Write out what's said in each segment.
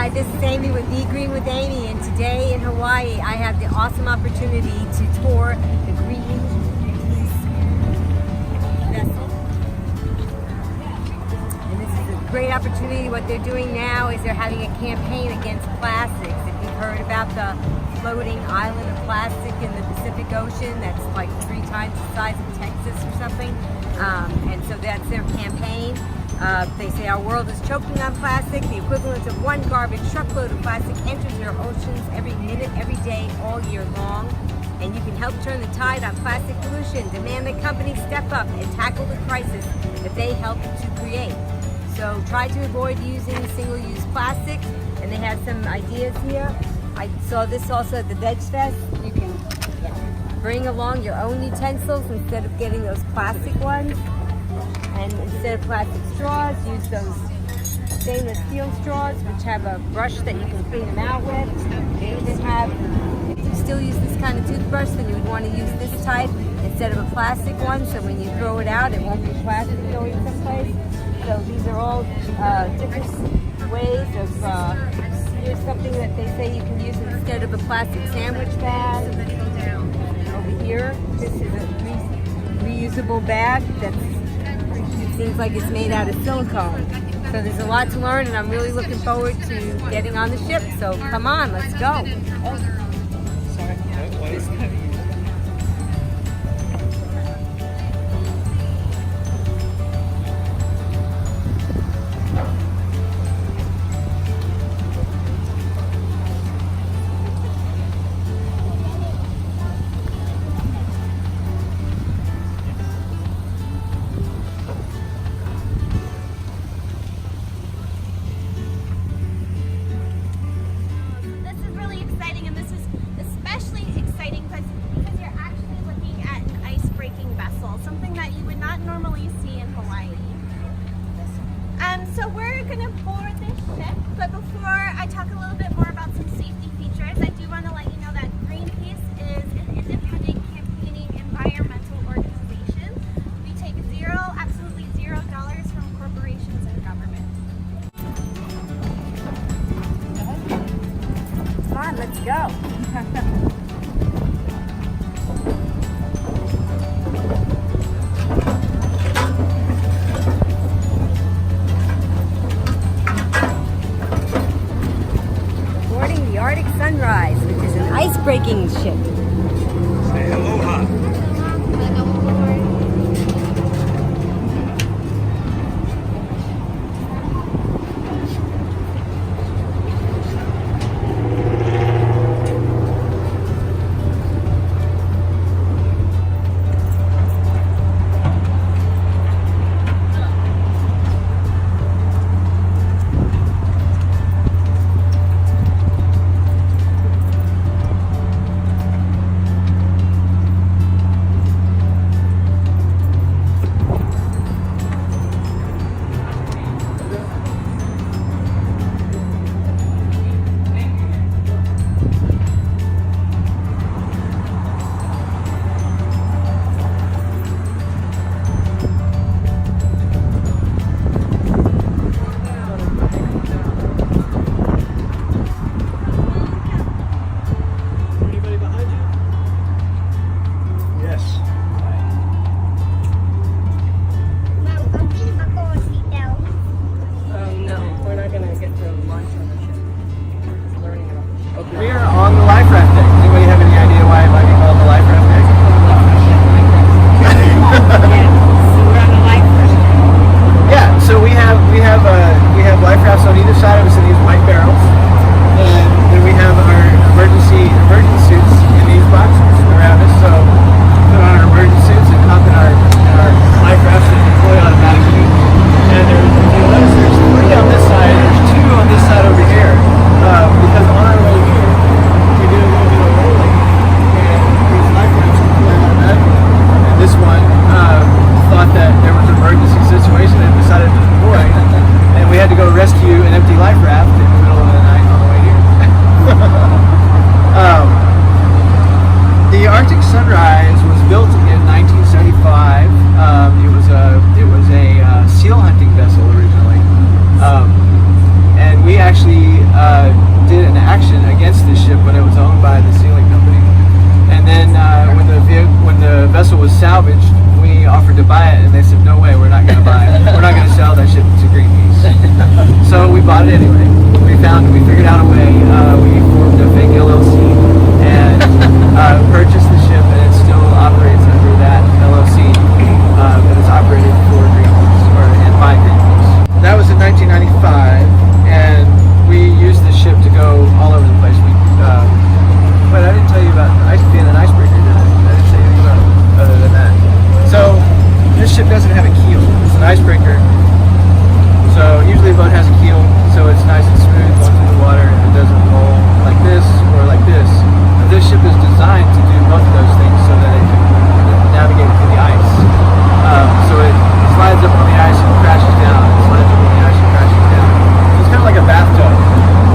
Hi, this is Amy with Be Green with Amy, and today in Hawaii I have the awesome opportunity to tour the Greenpeace vessel. And this is a great opportunity. What they're doing now is they're having a campaign against plastics. If you've heard about the floating island of plastic in the Pacific Ocean that's like 3 times the size of Texas or something, and so that's their campaign. They say our world is choking on plastic. The equivalent of 1 garbage truckload of plastic enters your oceans every minute, every day, all year long. And you can help turn the tide on plastic pollution. Demand that companies step up and tackle the crisis that they helped to create. So try to avoid using single-use plastic. And they have some ideas here. I saw this also at the Veg Fest. You can bring along your own utensils instead of getting those plastic ones. And instead of plastic straws, use those stainless steel straws, which have a brush that you can clean them out with. They even have, if you still use this kind of toothbrush, then you would want to use this type instead of a plastic one, so when you throw it out, it won't be plastic going someplace. So these are all different ways of, here's something that they say you can use instead of a plastic sandwich bag. Over here, this is a reusable bag that's seems like it's made out of silicone. So there's a lot to learn, and I'm really looking forward to getting on the ship. So come on, let's go. So we're going to board this ship, but before I talk a little bit more about some safety features, I do want to let you know that Greenpeace is an independent campaigning environmental organization. We take absolutely $0 from corporations and government. Come on, let's go. The Arctic Sunrise, which is an ice-breaking ship. Say aloha. We are on the life raft deck. Anybody have any idea why it might be called the life raft deck? So we're on the life raft. Yeah, so we have life rafts on either side of us in these white barrels, and then we have our emergency suits in these boxes around us. So put on our emergency suits and hop in our life rafts that deploy automatically. And there's 3 on this side. There's 2 on this side over here. Because on our way here, we did a little bit of rolling, and these life rafts deploy automatically. And this one thought that there was an emergency situation and decided to deploy, and we had to go rescue an empty life raft. did an action against this ship when it was owned by the sealing company. And then when the vessel was salvaged, we offered to buy it, and they said, "No way, we're not going to buy it. We're not going to sell that ship to Greenpeace." So we bought it anyway. We figured out a way. We formed a fake LLC and purchased the ship, and it still operates under that LLC, but it's operated for Greenpeace and by Greenpeace. That was in 1995, and we used the ship to go all over the place. But I didn't tell you about being an icebreaker, did I? I didn't say anything about it other than that. So this ship doesn't have a keel. It's an icebreaker. So usually a boat has a keel, so it's nice and smooth going through the water, and it doesn't roll like this or like this. But this ship is designed to do both of those things so that it can navigate through the ice. So it slides up on the ice and crashes down. It slides up on the ice and crashes down. So it's kind of like a bathtub,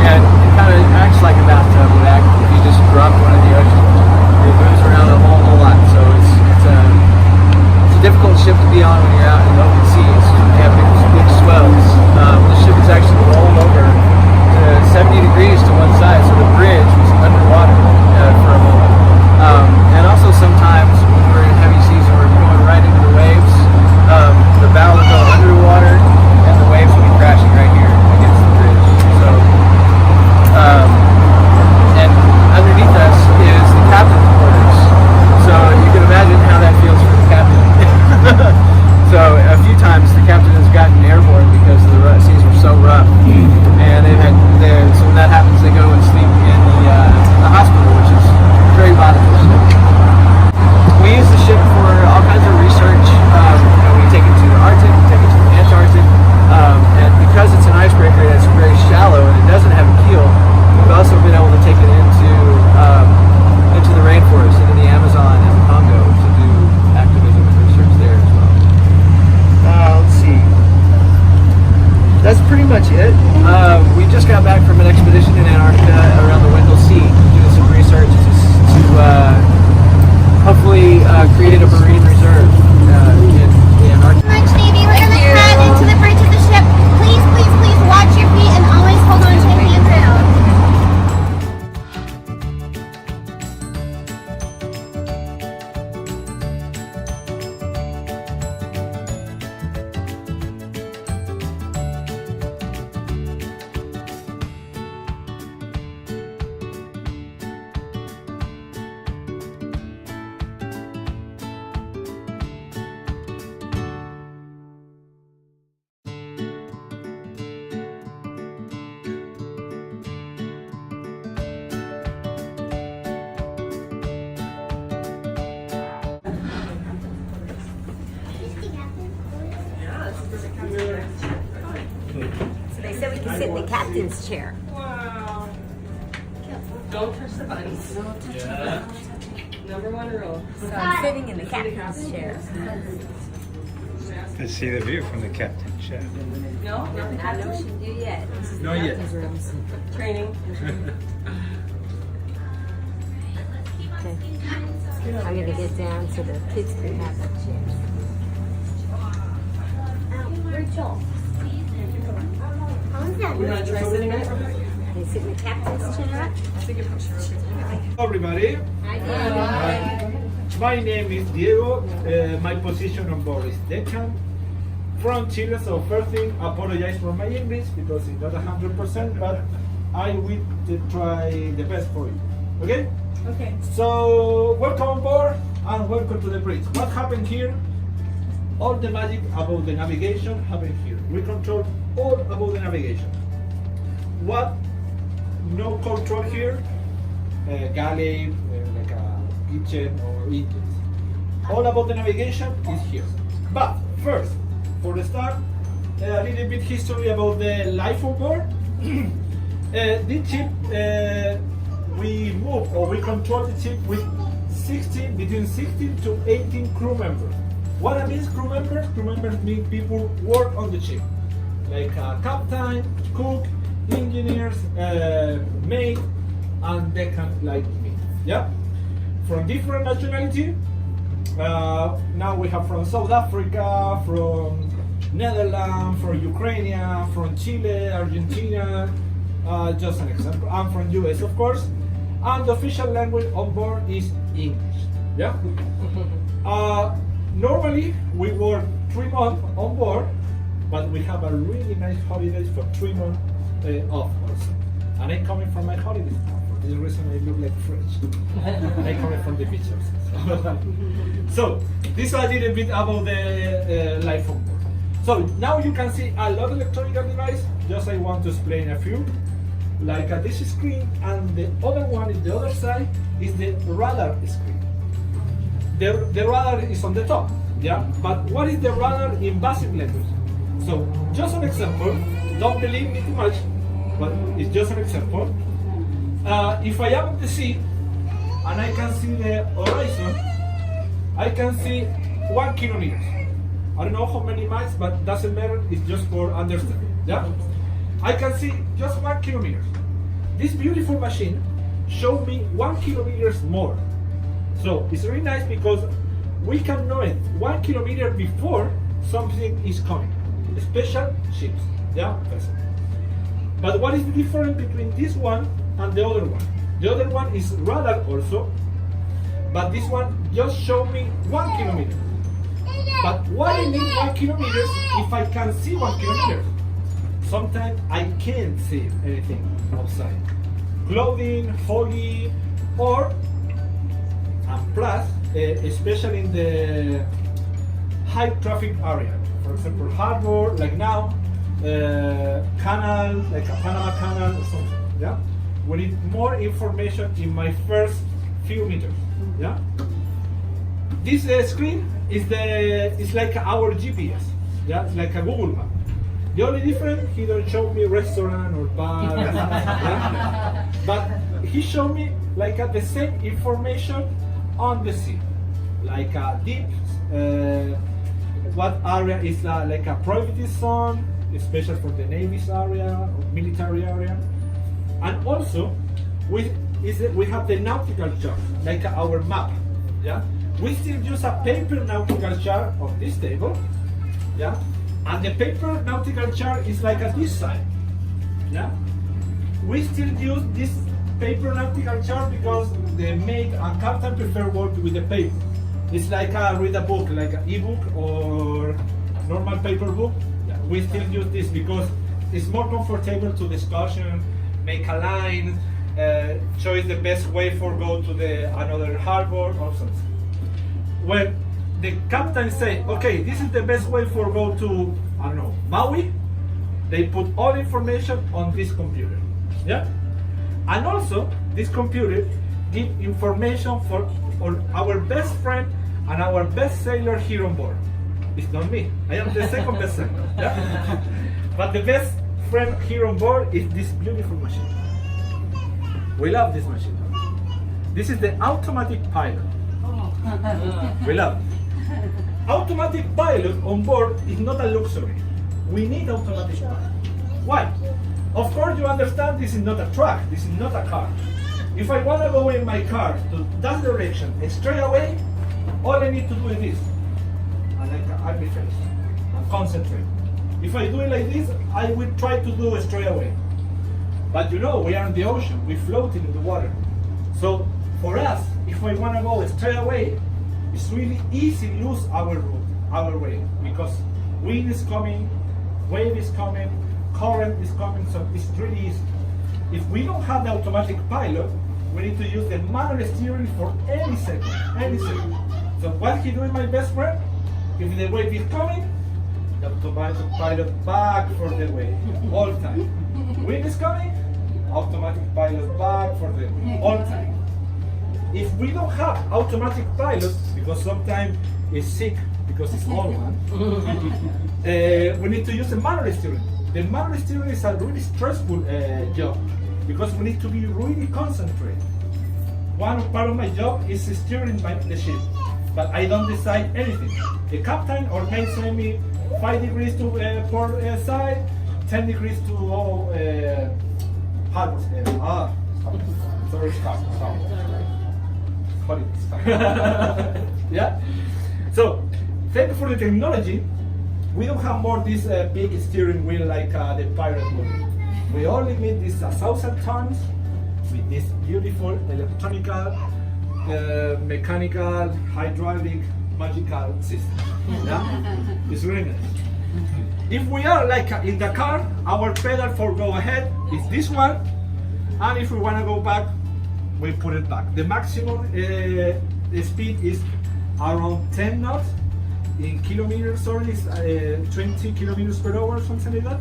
and it kind of acts like a bathtub would act if you just drop one in the ocean. It moves around a whole lot, so it's a difficult ship to be on when you're out in the open seas. They have big swells. The ship is actually rolled over to 70 degrees to one side, so the bridge was underwater for a moment. And also sometimes when we're in heavy seas and we're going right into the waves, the bow will go underwater and the waves will be crashing right here against the bridge. So, and underneath us is the captain's quarters. So you can imagine how that feels for the captain. So a few times the captain has gotten airborne because the seas were so rough, and so when that happens, they go and sleep in the hospital, which is very valuable. We use the ship for all kinds of research. We take it to the Arctic, we take it to the Antarctic, and because it's an icebreaker that's very shallow and it doesn't have a keel, we've also been able to take it into the rainforest, into the Amazon and the Congo to do activism and research there as well. Let's see. That's pretty much it. We just got back from an expedition in Antarctica around the Wendell Sea, doing some research to hopefully create a marine reserve in the Antarctic. Much, Navy. We're going to head into the bridge of the ship. Please, please, please watch your feet and always hold on to the handrail. So they said we can sit in the captain's chair. Don't touch the buttons. Number one rule. So I'm sitting in the captain's chair. Let's see the view from the captain's chair. No, nothing. Not an ocean view yet. Not yet. Training. Okay. I'm gonna get down so the kids can have the chairs. Rachel. You want to try sitting in it? Can you sit in the captain's chair? Take a picture. Hello everybody, my name is Diego, my position on board is deckhand from Chile, so first thing, apologize for my English because it's not 100%, but I will try the best for you, okay? Okay. So, welcome on board and welcome to the bridge. What happened here? All the magic about the navigation happened here. We control all about the navigation. What? No control here. Galley, like a kitchen or engines. All about the navigation is here. But first, for the start, a little bit history about the life on board. This ship, we move or we control the ship with between 16 to 18 crew members. What I mean crew members? Crew members mean people work on the ship, like captain, cook, engineers, mate, and deckhand like me. Yeah, from different nationality. Now we have from South Africa, from Netherlands, from Ukraine, from Chile, Argentina, just an example. I'm from US, of course, and the official language on board is English. Yeah. Normally we work 3 months on board, but we have a really nice holidays for 3 months off also. And I'm coming from my holidays now. For this reason, I look like French. I'm coming from the beach also. So this is a little bit about the life on board. So now you can see a lot of electronic devices. Just I want to explain a few. Like this screen, and the other one in the other side is the radar screen. The radar is on the top, yeah? But what is the radar in basic language? So just an example, don't believe me too much, but it's just an example. If I am at the sea and I can see the horizon, I can see 1 kilometer. I don't know how many miles, but doesn't matter, it's just for understanding, yeah? I can see just 1 kilometer. This beautiful machine showed me 1 kilometer more. So it's really nice because we can know it 1 kilometer before something is coming. Special ships, yeah? But what is the difference between this one and the other one? The other one is radar also, but this one just showed me 1 kilometer. But why I need 1 kilometer if I can see 1 kilometer? Sometimes I can't see anything outside. Clothing, foggy, or and plus, especially in the high traffic area. For example, harbor, like now, canal, like a Panama Canal or something. Yeah, we need more information in my first few meters. Yeah, this screen is like our GPS. Yeah, it's like a Google map. The only difference, he don't show me restaurant or bar, yeah? But he showed me like the same information on the sea, like a deep, what area is like a privacy zone, especially for the Navy's area or military area, and also we have the nautical chart, like our map, yeah. We still use a paper nautical chart on this table, yeah. And the paper nautical chart is like this side, yeah? We still use this paper nautical chart because the mate and captain prefer working with the paper. It's like read a book, like an ebook or normal paper book. Yeah, we still use this because it's more comfortable to discussion, make a line, choose the best way for go to the another harbor or something. When the captain say, okay, this is the best way for go to, I don't know, Maui, they put all information on this computer, yeah? And also, this computer give information for our best friend and our best sailor here on board. It's not me, I am the second best sailor, yeah? But the best friend here on board is this beautiful machine. We love this machine. This is the automatic pilot. We love it. Automatic pilot on board is not a luxury. We need automatic pilot. Why? Of course you understand this is not a truck, this is not a car. If I want to go in my car to that direction straight away, all I need to do is this. And I'll be finished. And concentrate. If I do it like this, I will try to do it straight away. But you know, we are in the ocean, we floating in the water. So for us, if I want to go straight away, it's really easy to lose our route, our way, because wind is coming, wave is coming, current is coming, so it's really easy. If we don't have the automatic pilot, we need to use the manual steering for any second, any second. So what he doing, my best friend? If the wave is coming, the automatic pilot back for the wave, all time. Wind is coming, automatic pilot back for the wave, all time. If we don't have automatic pilot, because sometimes it's sick, because it's small one, we need to use the manual steering. The manual steering is a really stressful job, because we need to be really concentrated. One part of my job is steering the ship, but I don't decide anything. The captain or mate send me 5 degrees to port side, 10 degrees to harbor. Sorry, stop. Yeah. So, thank you for the technology. We don't have more this big steering wheel like the pirate movie. We only meet this 1,000 tons with this beautiful electronical, mechanical, hydraulic, magical system. Yeah? It's really nice. If we are like in the car, our pedal for go ahead is this one, and if we want to go back, we put it back. The maximum speed is around 10 knots. In kilometers, sorry, it's 20 kilometers per hour, something like that.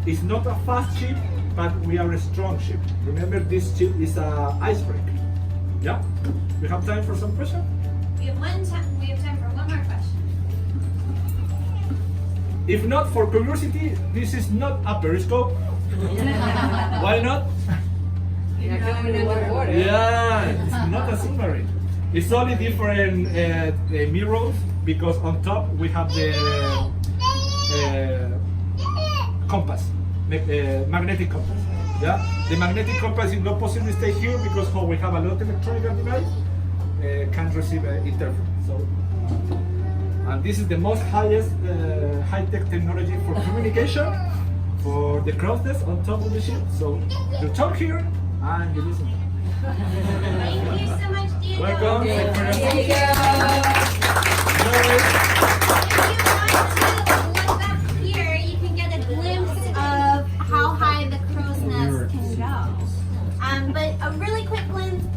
It's not a fast ship, but we are a strong ship. Remember, this ship is an icebreaker. Yeah? We have time for some question? We have time for one more question. If not, for curiosity, this is not a periscope. Why not? You're going in the water. Yeah, it's not a submarine. It's only different mirrors because on top we have the compass, magnetic compass. Yeah, the magnetic compass is not possible to stay here because we have a lot of electronic device can receive interference. So, and this is the most highest high-tech technology for communication for the crowdness on top of the ship. So you talk here and you listen. Thank you so much, Diego. Welcome. Thank you for your There you go. If you want to look up here, you can get a glimpse of how high the crow's nest can go. But a really quick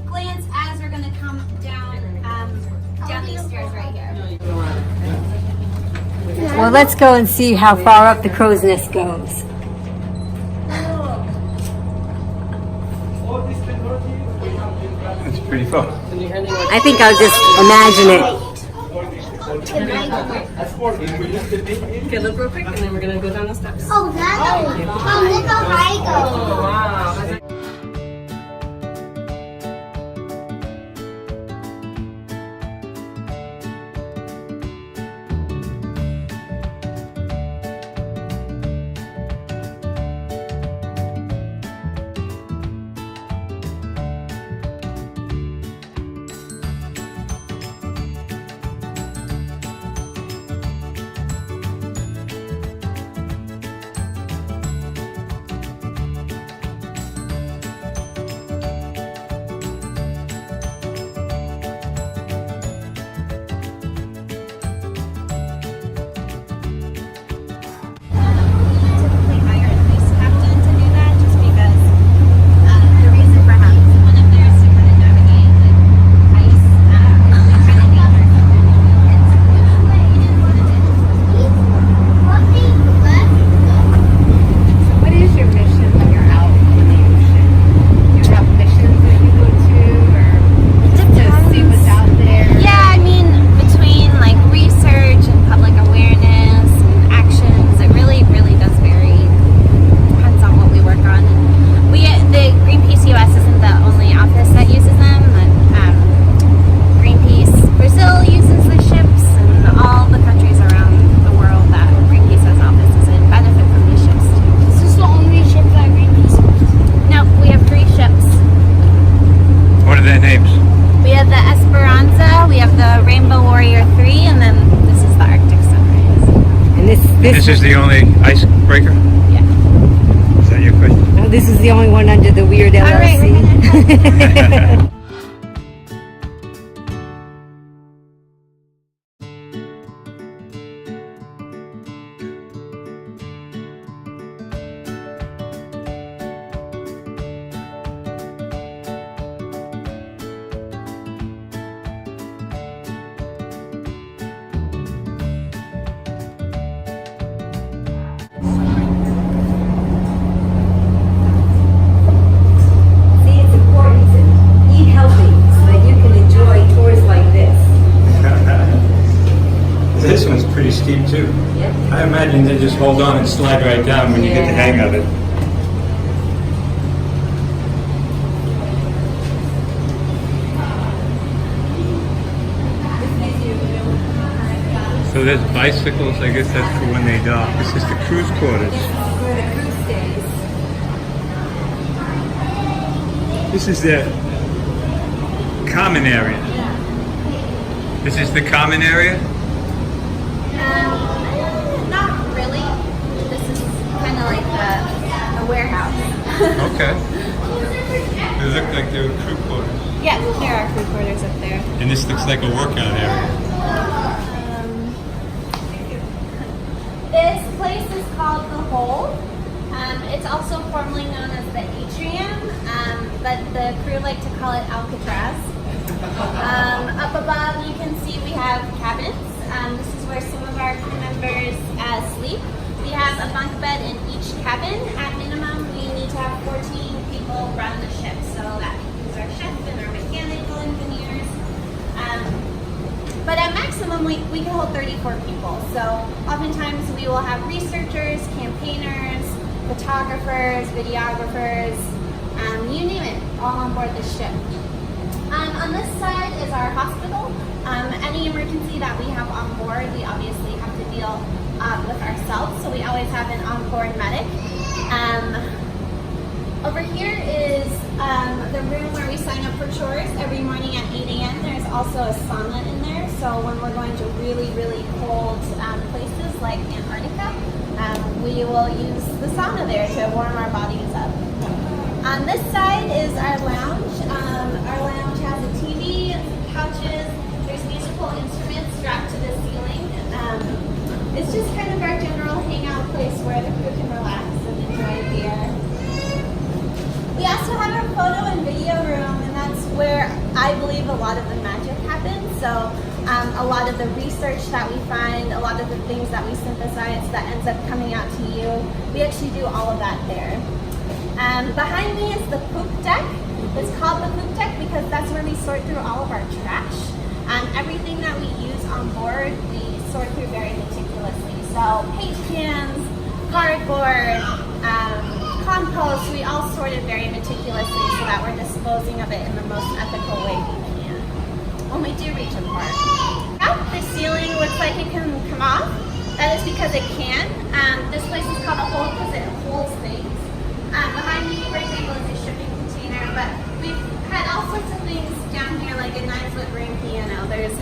glance as we're going to come down these stairs right here. Well, let's go and see how far up the crow's nest goes. All this technology we have been That's pretty far. I think I'll just imagine it. Okay, look real quick, and then we're gonna go down the steps. Oh, that's look how high it goes. Wow. This is the only icebreaker? Yeah. Is that your question? No, this is the only one under the weird LLC. All right, we're gonna See, it's important to eat healthy so that you can enjoy tours like this. This one's pretty steep too. Yeah. I imagine they just hold on and slide right down when you get the hang of it. So there's bicycles, I guess that's for when they dock. This is the cruise quarters. Where the cruise stays. This is the common area. This is the common area? not really. This is kind of like the warehouse. Okay. They look like they're crew quarters. Yeah, there are crew quarters up there. And this looks like a workout area. This place is called The Hole. It's also formerly known as the Atrium, but the crew like to call it Alcatraz. Up above you can see we have cabins. This is where some of our crew members sleep. We have a bunk bed in each cabin. At minimum, we need to have 14 people run the ship. So that includes our chef and our mechanical engineers. But at maximum, we can hold 34 people. So oftentimes we will have researchers, campaigners, photographers, videographers, you name it, all on board the ship. On this side is our hospital. Any emergency that we have on board, we obviously have to deal with ourselves, so we always have an onboard medic. Over here is the room where we sign up for chores every morning at 8 a.m. There's also a sauna in there, so when we're going to really, really cold places like Antarctica, we will use the sauna there to warm our bodies up. On this side is our lounge. Our lounge has a TV, couches, there's musical instruments strapped to the ceiling. It's just kind of our general hangout place where the crew can relax and enjoy beer. We also have our photo and video room, and that's where I believe a lot of the magic happens. So a lot of the research that we find, a lot of the things that we synthesize that ends up coming out to you, we actually do all of that there. Behind me is the poop deck. It's called the poop deck because that's where we sort through all of our trash. Everything that we use on board, we sort through very meticulously. So paint cans, cardboard, compost, we all sort it very meticulously so that we're disposing of it in the most ethical way we can when we do reach a part. The ceiling looks like it can come off. That is because it can. This place is called a hole because it holds things. Behind me, for example, is a shipping container, but we've had all sorts of things down here, like a 9-foot grand piano. There's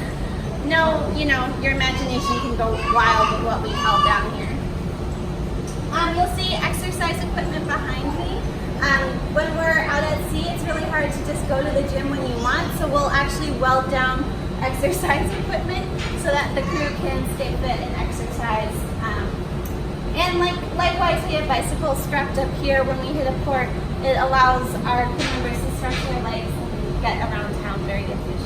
no, your imagination can go wild with what we held down here. You'll see exercise equipment behind me. When we're out at sea, it's really hard to just go to the gym when you want, so we'll actually weld down exercise equipment so that the crew can stay fit and exercise. And likewise, we have bicycles strapped up here. When we hit a port, it allows our crew members to stretch their legs and get around town very efficiently.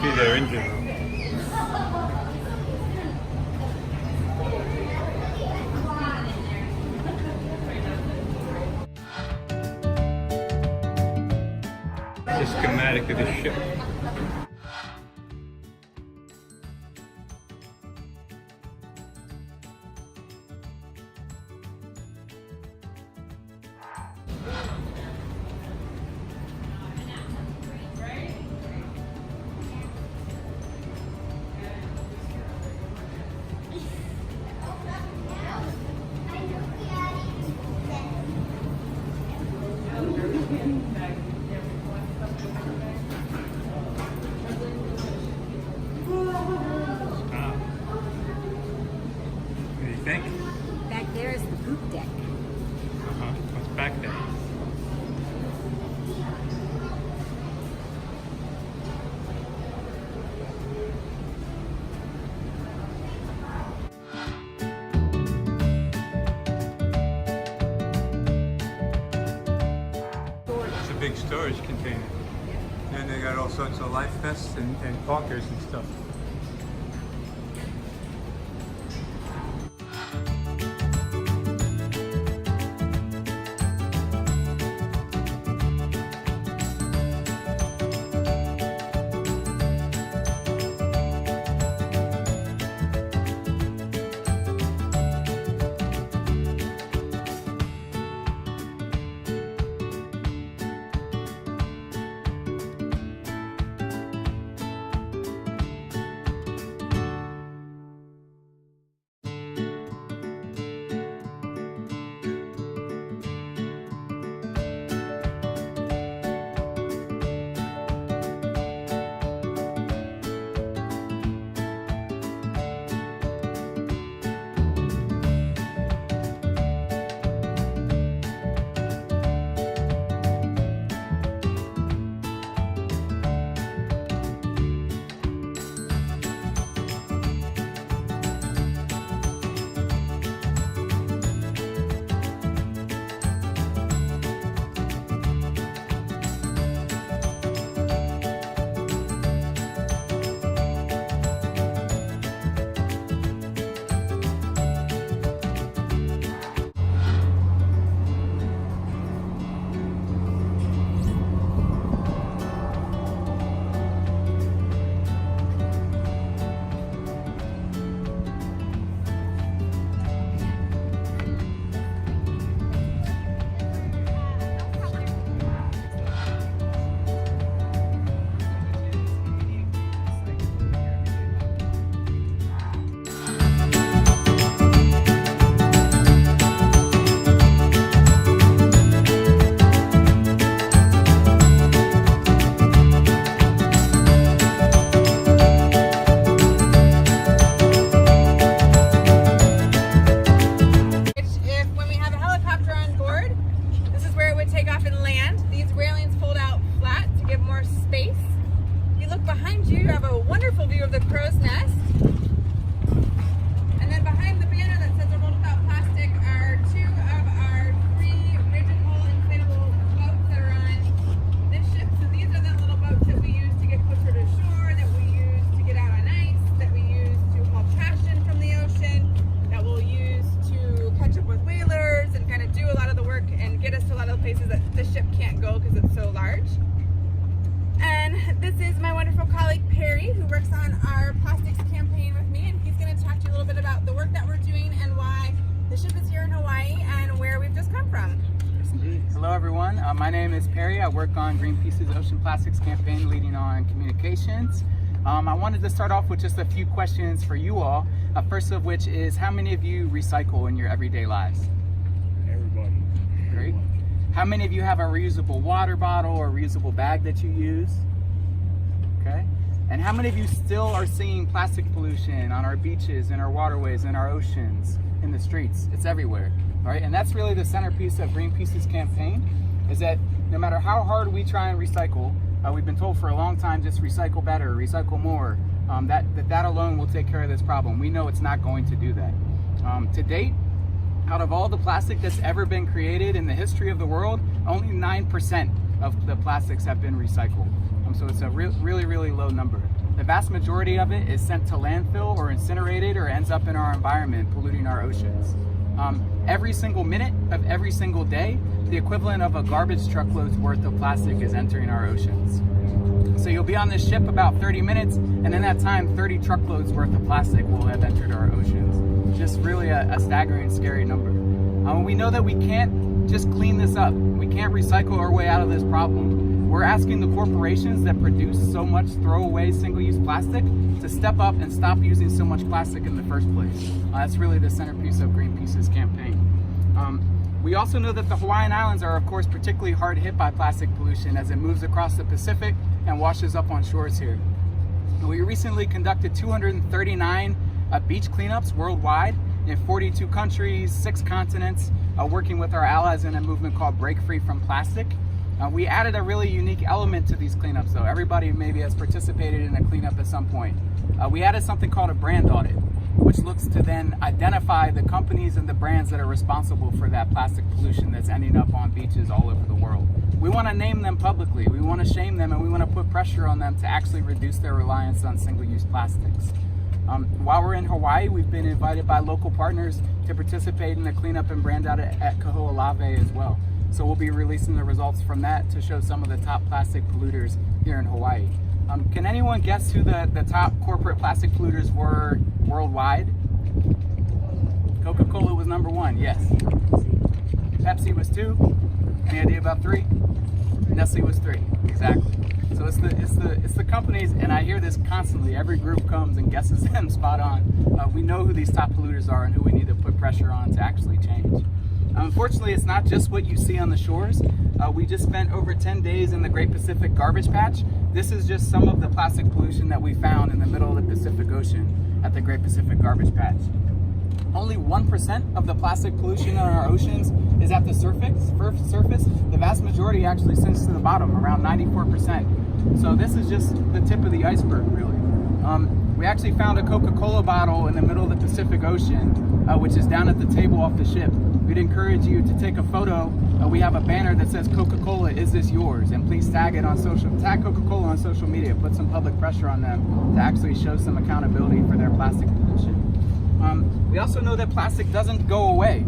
be their engine room. The schematic of the ship. What do you think? Back there is the poop deck. What's back there? It's a big storage container. And they got all sorts of life vests and parkers and stuff. Hello everyone, my name is Perry. I work on Greenpeace's Ocean Plastics campaign leading on communications. I wanted to start off with just a few questions for you all. First of which is, how many of you recycle in your everyday lives? Everybody. Great. How many of you have a reusable water bottle or reusable bag that you use? Okay. And how many of you still are seeing plastic pollution on our beaches, in our waterways, in our oceans, in the streets? It's everywhere. All right, and that's really the centerpiece of Greenpeace's campaign, is that no matter how hard we try and recycle, we've been told for a long time, just recycle better, recycle more, that alone will take care of this problem. We know it's not going to do that. To date, out of all the plastic that's ever been created in the history of the world, only 9% of the plastics have been recycled. So it's a really, really low number. the vast majority of it is sent to landfill or incinerated or ends up in our environment, polluting our oceans. Every single minute of every single day, the equivalent of a garbage truckload's worth of plastic is entering our oceans. So you'll be on this ship about 30 minutes, and in that time, 30 truckloads worth of plastic will have entered our oceans. Just really a staggering, scary number. We know that we can't just clean this up. We can't recycle our way out of this problem. We're asking the corporations that produce so much throwaway single-use plastic to step up and stop using so much plastic in the first place. That's really the centerpiece of Greenpeace's campaign. We also know that the Hawaiian Islands are, of course, particularly hard hit by plastic pollution as it moves across the Pacific and washes up on shores here. We recently conducted 239 beach cleanups worldwide in 42 countries, 6 continents, working with our allies in a movement called Break Free from Plastic. We added a really unique element to these cleanups, though. Everybody maybe has participated in a cleanup at some point. We added something called a brand audit, which looks to then identify the companies and the brands that are responsible for that plastic pollution that's ending up on beaches all over the world. We want to name them publicly, we want to shame them, and we want to put pressure on them to actually reduce their reliance on single-use plastics. While we're in Hawaii, we've been invited by local partners to participate in the cleanup and brand audit at Kaho'olawe as well. So we'll be releasing the results from that to show some of the top plastic polluters here in Hawaii. Can anyone guess who the top corporate plastic polluters were worldwide? Coca-Cola was number 1, yes. Pepsi was 2. Any idea about 3? Nestle was 3, exactly. So it's the companies, and I hear this constantly. Every group comes and guesses them spot on. We know who these top polluters are and who we need to put pressure on to actually change. Unfortunately, it's not just what you see on the shores. We just spent over 10 days in the Great Pacific Garbage Patch. This is just some of the plastic pollution that we found in the middle of the Pacific Ocean at the Great Pacific Garbage Patch. Only 1% of the plastic pollution in our oceans is at the surface. The vast majority actually sinks to the bottom, around 94%. So this is just the tip of the iceberg, really. We actually found a Coca-Cola bottle in the middle of the Pacific Ocean, which is down at the table off the ship. We'd encourage you to take a photo. We have a banner that says Coca-Cola, is this yours? And please tag Coca-Cola on social media, put some public pressure on them to actually show some accountability for their plastic pollution. We also know that plastic doesn't go away.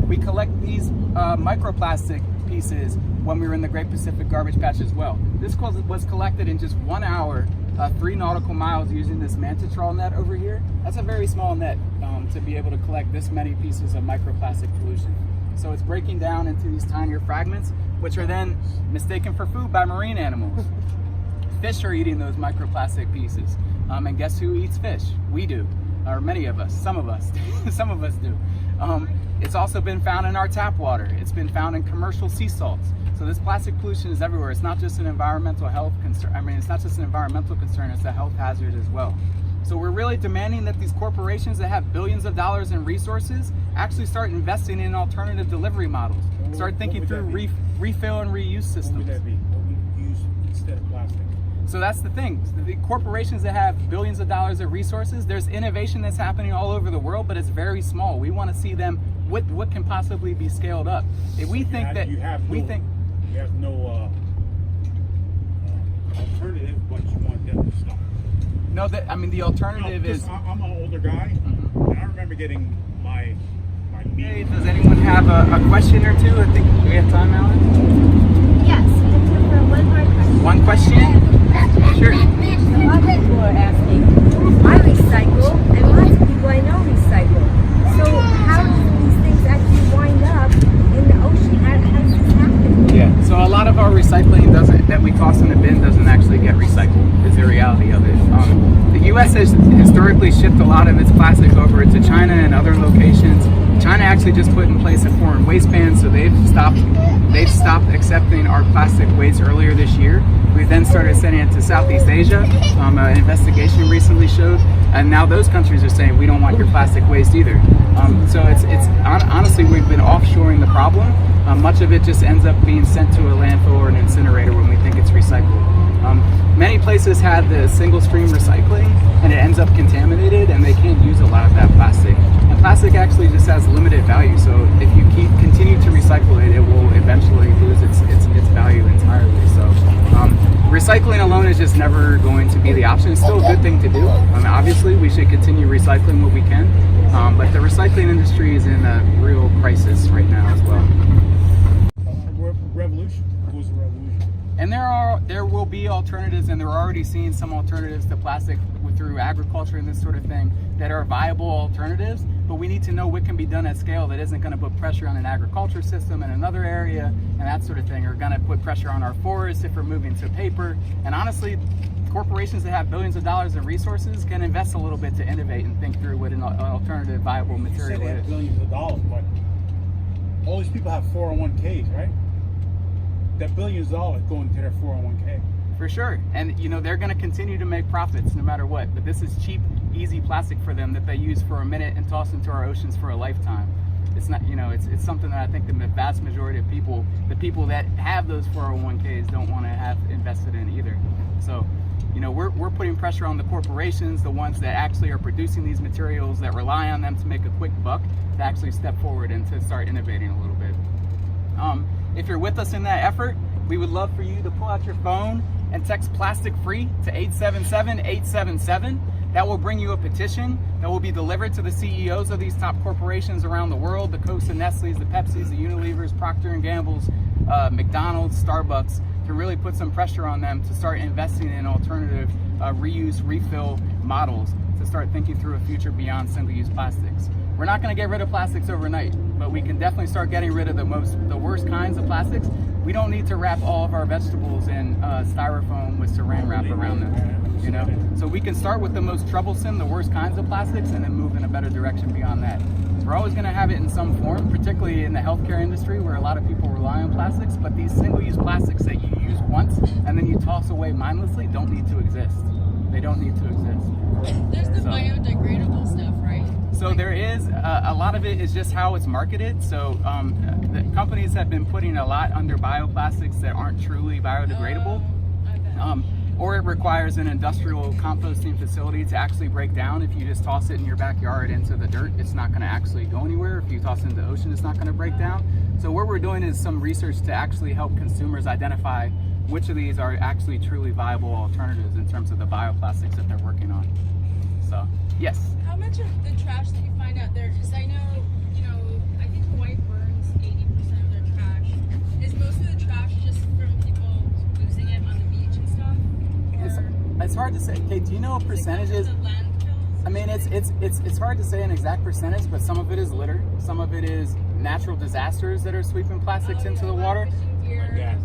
We collect these microplastic pieces when we were in the Great Pacific Garbage Patch as well. This was collected in just 1 hour, 3 nautical miles using this manta trawl net over here. That's a very small net to be able to collect this many pieces of microplastic pollution. So it's breaking down into these tinier fragments, which are then mistaken for food by marine animals. Fish are eating those microplastic pieces. And guess who eats fish? We do. Or many of us, some of us do. It's also been found in our tap water. It's been found in commercial sea salts. So this plastic pollution is everywhere. It's not just an environmental health concern. It's not just an environmental concern, it's a health hazard as well. So we're really demanding that these corporations that have billions of dollars in resources actually start investing in alternative delivery models. Start thinking through refill and reuse systems. What would that be? What would you use instead of plastic? So that's the thing. The corporations that have billions of dollars of resources, there's innovation that's happening all over the world, but it's very small. We want to see them, what can possibly be scaled up. If we think that, you have no alternative, but you want them to stop. No, the alternative is... I'm an older guy, and I remember getting my meat. Hey, does anyone have a question or two? I think we have time, Alan? Yes, we have time for one more question. One question? Sure. A lot of people are asking, I recycle, and lots of people I know recycle. So how do these things actually wind up in the ocean? How does this happen? Yeah, so a lot of our recycling that we toss in the bin doesn't actually get recycled, is the reality of it. The U.S. has historically shipped a lot of its plastic over to China and other locations. China actually just put in place a foreign waste ban, so they've stopped accepting our plastic waste earlier this year. We then started sending it to Southeast Asia. An investigation recently showed, and now those countries are saying we don't want your plastic waste either. So it's honestly, we've been offshoring the problem. Much of it just ends up being sent to a landfill or an incinerator when we think it's recycled. Many places have the single stream recycling, and it ends up contaminated, and they can't use a lot of that plastic. And plastic actually just has limited value. So if you continue to recycle it, it will eventually lose its value entirely. So recycling alone is just never going to be the option. It's still a good thing to do. I mean, obviously, we should continue recycling what we can, but the recycling industry is in a real crisis right now as well. Revolution. Who's a revolution? And there will be alternatives, and they're already seeing some alternatives to plastic through agriculture and this sort of thing that are viable alternatives, but we need to know what can be done at scale that isn't going to put pressure on an agriculture system in another area and that sort of thing, or going to put pressure on our forests if we're moving to paper. And honestly, corporations that have billions of dollars in resources can invest a little bit to innovate and think through what an alternative viable material They have is. billions of dollars, but all these people have 401ks, right? That billions of dollars going to their 401k. For sure. And you know, they're going to continue to make profits no matter what, but this is cheap, easy plastic for them that they use for a minute and toss into our oceans for a lifetime. It's not, you know, it's something that I think the vast majority of people, the people that have those 401ks don't want to have invested in either. So, you know, we're putting pressure on the corporations, the ones that actually are producing these materials, that rely on them to make a quick buck, to actually step forward and to start innovating a little bit. If you're with us in that effort, we would love for you to pull out your phone and text plastic free to 877-877. That will bring you a petition that will be delivered to the CEOs of these top corporations around the world, the Cokes and Nestle's, the Pepsis, the Unilevers, Procter & Gamble's, McDonald's, Starbucks, to really put some pressure on them to start investing in alternative reuse, refill models, to start thinking through a future beyond single-use plastics. We're not going to get rid of plastics overnight, but we can definitely start getting rid of the worst kinds of plastics. We don't need to wrap all of our vegetables in styrofoam with saran wrap around them, you know? So we can start with the most troublesome, the worst kinds of plastics, and then move in a better direction beyond that. We're always going to have it in some form, particularly in the healthcare industry where a lot of people rely on plastics, but these single-use plastics that you use once and then you toss away mindlessly don't need to exist. They don't need to exist. There's the biodegradable stuff, right? So there is, a lot of it is just how it's marketed. So the companies have been putting a lot under bioplastics that aren't truly biodegradable. Or it requires an industrial composting facility to actually break down. If you just toss it in your backyard into the dirt, it's not going to actually go anywhere. If you toss it into the ocean, it's not going to break down. So what we're doing is some research to actually help consumers identify which of these are actually truly viable alternatives in terms of the bioplastics that they're working on. So, yes. How much of the trash that you find out there, because I know, you know, I think Hawaii burns 80% of their trash. Is most of the trash just from people losing it on the beach and stuff? It's hard to say. Kate, do you know what percentages? I mean, it's hard to say an exact percentage, but some of it is litter. Some of it is natural disasters that are sweeping plastics into the water. Yeah.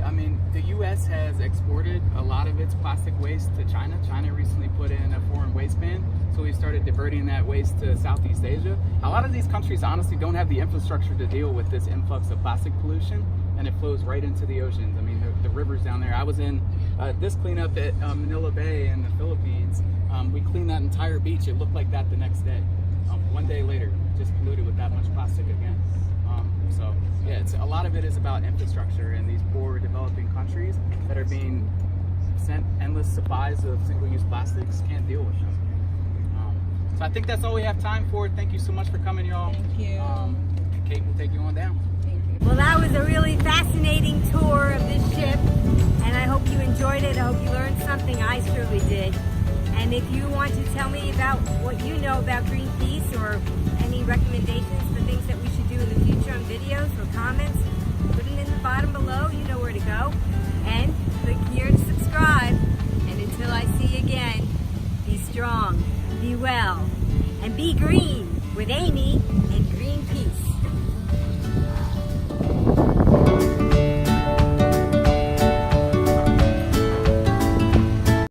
I mean, the U.S. has exported a lot of its plastic waste to China. China recently put in a foreign waste ban, so we started diverting that waste to Southeast Asia. A lot of these countries honestly don't have the infrastructure to deal with this influx of plastic pollution, and it flows right into the oceans. I mean, the rivers down there. I was in this cleanup at Manila Bay in the Philippines. We cleaned that entire beach. It looked like that the next day. One day later, just polluted with that much plastic again. So yeah, a lot of it is about infrastructure in these poor developing countries that are being sent endless supplies of single-use plastics, can't deal with them. So I think that's all we have time for. Thank you so much for coming, y'all. Thank you. Kate will take you on down. Well, that was a really fascinating tour of this ship, and I hope you enjoyed it. I hope you learned something. I surely did. And if you want to tell me about what you know about Greenpeace or any recommendations for things that we should do in the future on videos or comments, put them in the bottom below. You know where to go. And click here to subscribe. And until I see you again, be strong, be well, and be green with Amy.